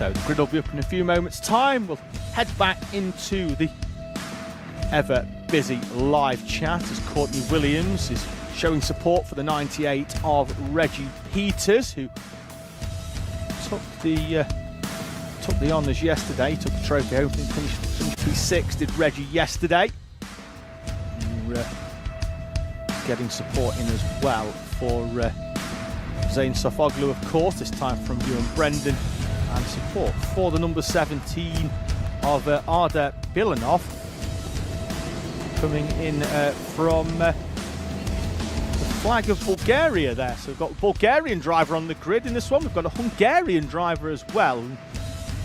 So the grid will be up in a few moments' time. We'll head back into the ever busy live chat as Courtney Williams is showing support for the 98 of Reggie Peters, who took the honours yesterday, took the trophy home, finished P6, did Reggie yesterday. And, getting support in as well for Zain Sofoglu, of course, this time from you and Brendan, and support for the number 17 of Arda Bilanov, coming in from the flag of Bulgaria there. So we've got a Bulgarian driver on the grid in this one. We've got a Hungarian driver as well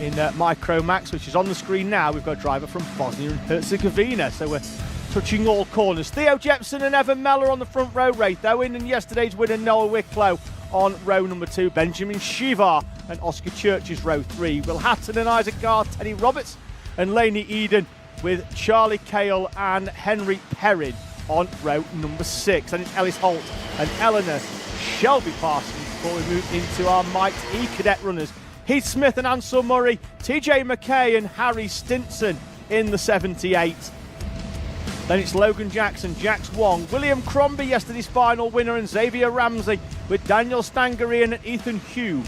in Micromax, which is on the screen now. We've got a driver from Bosnia and Herzegovina. So we're touching all corners. Theo Jepson and Evan Meller on the front row, Raith Owen, and yesterday's winner Noah Wicklow on row number 2. Benjamin Shivar and Oscar Church's row 3. Will Hatton and Isaac Garth, Teddy Roberts and Laney Eden, with Charlie Cale and Henry Perrin on row number 6. And it's Ellis Holt and Eleanor Shelby Parsons before we move into our Mike E cadet runners. Heath Smith and Ansel Murray, TJ McKay and Harry Stinson in the 78. Then it's Logan Jackson, Jax Wong, William Crombie, yesterday's final winner, and Xavier Ramsey with Daniel Stangarian and Ethan Hugh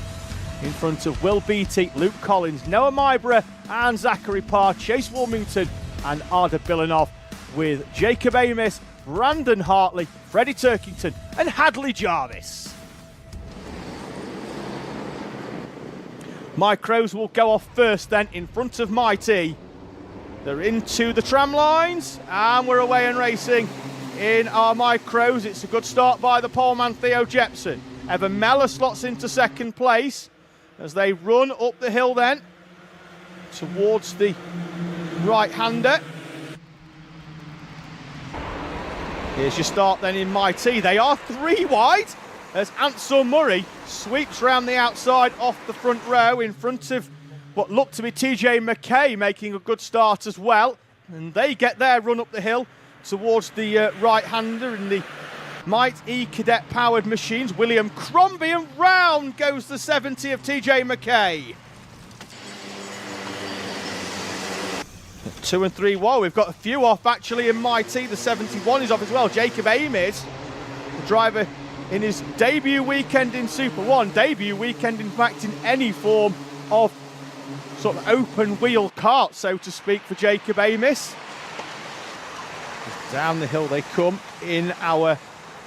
in front of Will Beattie, Luke Collins, Noah Myborough and Zachary Parr, Chase Wilmington and Arda Bilanov, with Jacob Amis, Brandon Hartley, Freddie Turkington and Hadley Jarvis. Micros will go off first then in front of Mighty. They're into the tram lines and we're away and racing in our Micros. It's a good start by the poleman Theo Jepson. Evan Meller slots into second place as they run up the hill then towards the right-hander. Here's your start then in Mighty. They are 3 wide as Ansel Murray sweeps round the outside off the front row in front of what looked to be TJ McKay, making a good start as well. And they get their run up the hill towards the right-hander in the Might E cadet powered machines. William Crombie, and round goes the 70 of TJ McKay. 2 and 3. Whoa, we've got a few off actually in Mighty. The 71 is off as well. Jacob Amis, the driver in his debut weekend in SuperOne. Debut weekend, in fact, in any form of sort of open wheel kart, so to speak, for Jacob Amis. Down the hill they come in our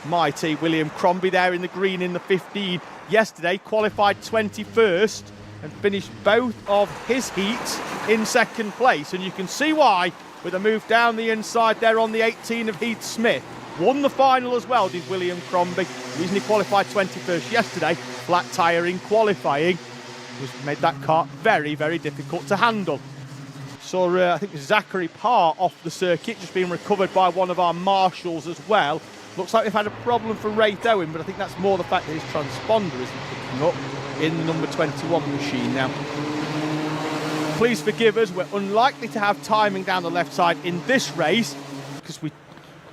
Mighty. William Crombie there in the green in the 15. Yesterday qualified 21st and finished both of his heats in second place, and you can see why with a move down the inside there on the 18 of Heath Smith. Won the final as well, did William Crombie. The reason he qualified 21st yesterday, flat tyre in qualifying, made that kart very, very difficult to handle. Saw, I think, Zachary Parr off the circuit, just being recovered by one of our marshals as well. Looks like they've had a problem for Raith Owen, but I think that's more the fact that his transponder isn't picking up in the number 21 machine now. Please forgive us, we're unlikely to have timing down the left side in this race because we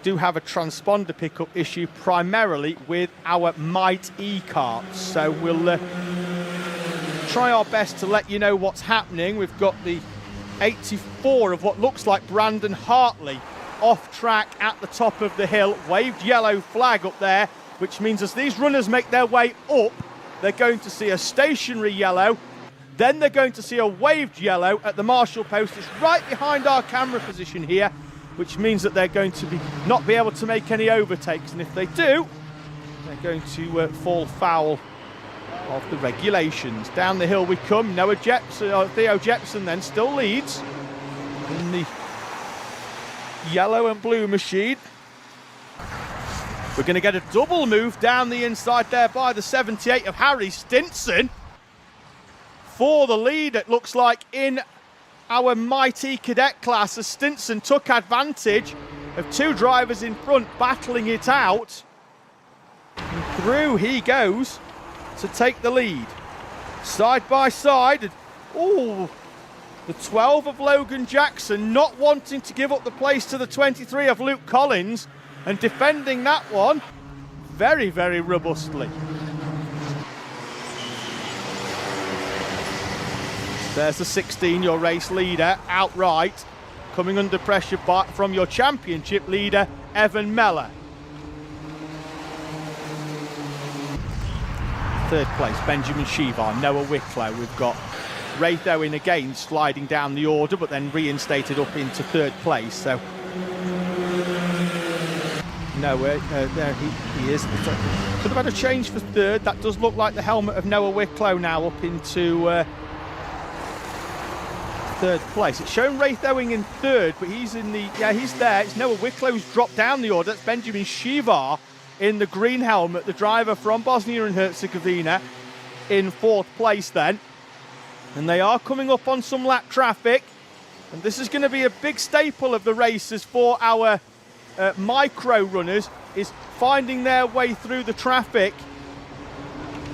do have a transponder pickup issue primarily with our Might E karts. So we'll try our best to let you know what's happening. We've got the 84 of what looks like Brandon Hartley off track at the top of the hill. Waved yellow flag up there, which means as these runners make their way up, they're going to see a stationary yellow, then they're going to see a waved yellow at the marshal post. It's right behind our camera position here, which means that they're going to not be able to make any overtakes, and if they do, they're going to fall foul of the regulations. Down the hill we come. Noah Jepson, Theo Jepson then still leads in the yellow and blue machine. We're going to get a double move down the inside there by the 78 of Harry Stinson for the lead, it looks like, in our Mighty cadet class, as Stinson took advantage of 2 drivers in front battling it out, and through he goes to take the lead. Side by side, oh, the 12 of Logan Jackson not wanting to give up the place to the 23 of Luke Collins, and defending that one very, very robustly. There's the 16, your race leader, outright, coming under pressure from your championship leader, Evan Meller. Third place, Benjamin Shivar, Noah Wicklow. We've got Raith Owen again sliding down the order, but then reinstated up into third place. So, Noah, there he is. Could have had a change for third. That does look like the helmet of Noah Wicklow now up into third place. It's shown Raith Owen in third, but he's in the, he's there. It's Noah Wicklow who's dropped down the order. That's Benjamin Shivar in the green helmet, the driver from Bosnia and Herzegovina, in fourth place then. And they are coming up on some lap traffic. And this is going to be a big staple of the races for our micro runners, is finding their way through the traffic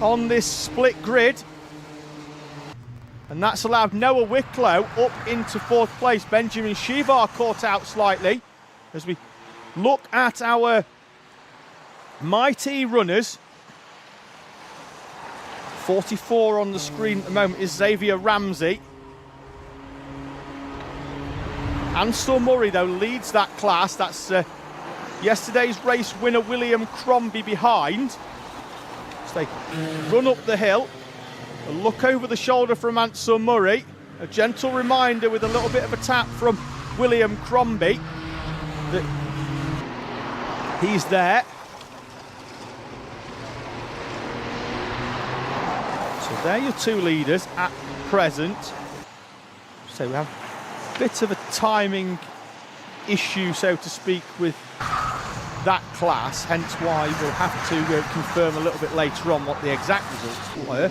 on this split grid. And that's allowed Noah Wicklow up into fourth place. Benjamin Shivar caught out slightly. As we look at our mighty runners, 44 on the screen at the moment is Xavier Ramsey. Ansel Murray, though, leads that class. That's yesterday's race winner William Crombie behind. So they run up the hill. A look over the shoulder from Ansel Murray. A gentle reminder with a little bit of a tap from William Crombie that he's there. So they're your two leaders at present. So we have a bit of a timing issue, so to speak, with that class, hence why we'll have to confirm a little bit later on what the exact results were.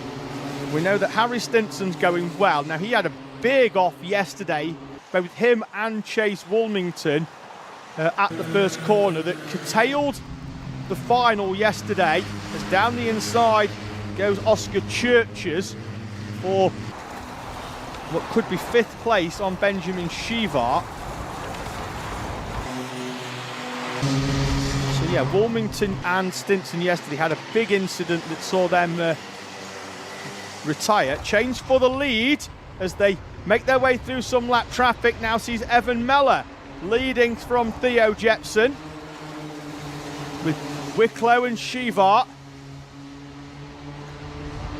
We know that Harry Stinson's going well. Now, he had a big off yesterday, both him and Chase Woolmington at the first corner, that curtailed the final yesterday. As down the inside goes Oscar Churches for what could be fifth place on Benjamin Shivar. So yeah, Woolmington and Stinson yesterday had a big incident that saw them retire. Change for the lead as they make their way through some lap traffic. Now sees Evan Meller leading from Theo Jepson, with Wicklow and Shivar.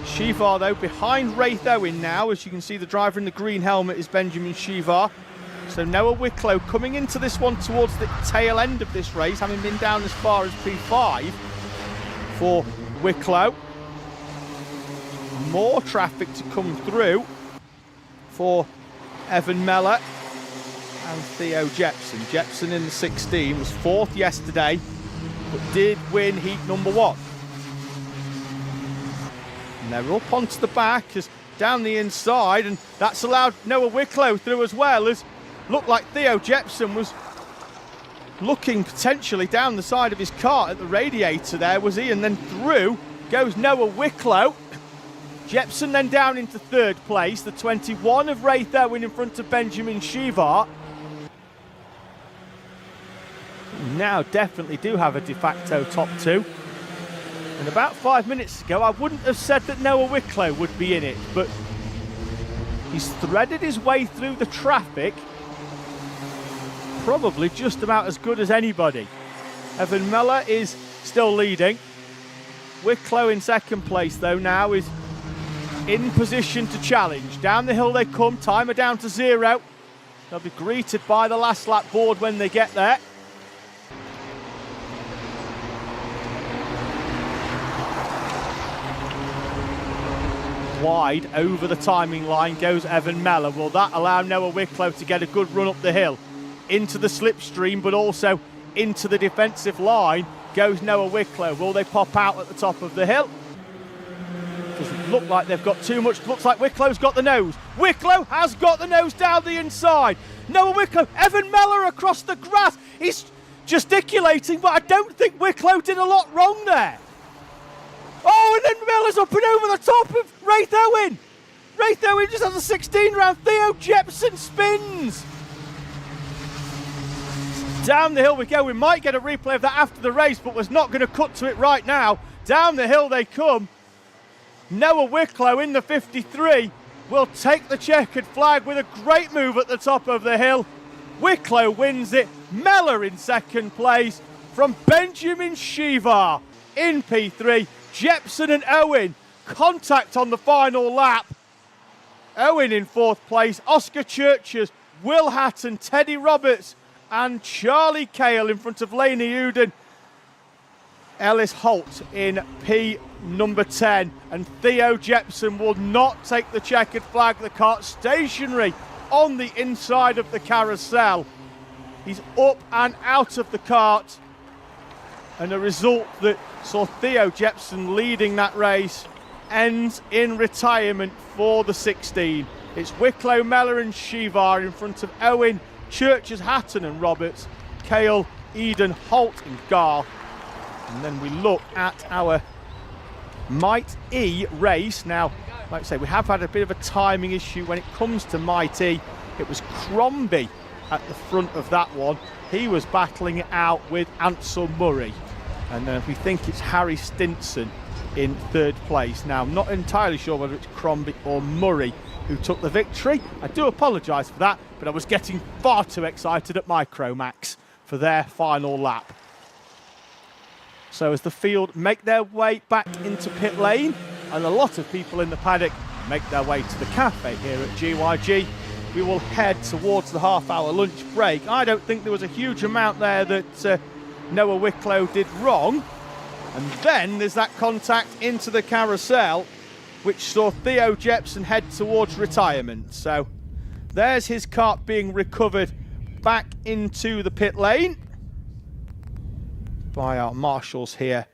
Shivar, though, behind Raith Owen now. As you can see, the driver in the green helmet is Benjamin Shivar. So Noah Wicklow coming into this one towards the tail end of this race, having been down as far as P5 for Wicklow. More traffic to come through for Evan Meller and Theo Jepson. Jepson in the 16 was fourth yesterday, but did win heat number one. And they're up onto the back, as down the inside, and that's allowed Noah Wicklow through as well, as looked like Theo Jepson was looking potentially down the side of his car at the radiator there, was he? And then through goes Noah Wicklow. Jepson then down into third place, the 21 of Raith Owen in front of Benjamin Shivar. Now definitely do have a de facto top two. And about 5 minutes ago, I wouldn't have said that Noah Wicklow would be in it, but he's threaded his way through the traffic, probably just about as good as anybody. Evan Meller is still leading. Wicklow in second place, though, now is in position to challenge. Down the hill they come, timer down to 0. They'll be greeted by the last lap board when they get there. Wide over the timing line goes Evan Meller. Will that allow Noah Wicklow to get a good run up the hill? Into the slipstream, but also into the defensive line goes Noah Wicklow. Will they pop out at the top of the hill? Doesn't look like they've got too much. Looks like Wicklow's got the nose. Wicklow has got the nose down the inside. Noah Wicklow, Evan Meller across the grass. He's gesticulating, but I don't think Wicklow did a lot wrong there. Oh, and then Miller's up and over the top of Raith Owen. Raith Owen just has a 16 round. Theo Jepson spins. Down the hill we go. We might get a replay of that after the race, but was not going to cut to it right now. Down the hill they come. Noah Wicklow in the 53. will take the checkered flag with a great move at the top of the hill. Wicklow wins it. Mellor in second place from Benjamin Shivar in P3. Jepson and Owen contact on the final lap. Owen in fourth place. Oscar Churches, Will Hatton, Teddy Roberts and Charlie Cale in front of Laney Uden. Ellis Holt in P number 10, and Theo Jepson will not take the checkered flag. The kart stationary on the inside of the carousel. He's up and out of the kart, and a result that saw Theo Jepson leading that race ends in retirement for the 16. It's Wicklow, Mellor and Shivar in front of Owen, Churches, Hatton and Roberts, Cale, Eden, Holt and Gar. And then we look at our Might E race. Now, like I say, we have had a bit of a timing issue when it comes to Might E. It was Crombie at the front of that one. He was battling it out with Ansel Murray. And then we think it's Harry Stinson in third place. Now, I'm not entirely sure whether it's Crombie or Murray who took the victory. I do apologise for that, but I was getting far too excited at Micromax for their final lap. So as the field make their way back into pit lane, and a lot of people in the paddock make their way to the cafe here at GYG, we will head towards the half-hour lunch break. I don't think there was a huge amount there that Noah Wicklow did wrong. And then there's that contact into the carousel, which saw Theo Jepson head towards retirement. So there's his kart being recovered back into the pit lane by our marshals here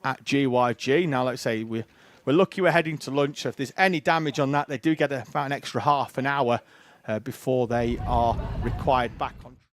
at GYG. Now, let's say we're lucky we're heading to lunch, so if there's any damage on that, they do get about an extra half an hour before they are required back on.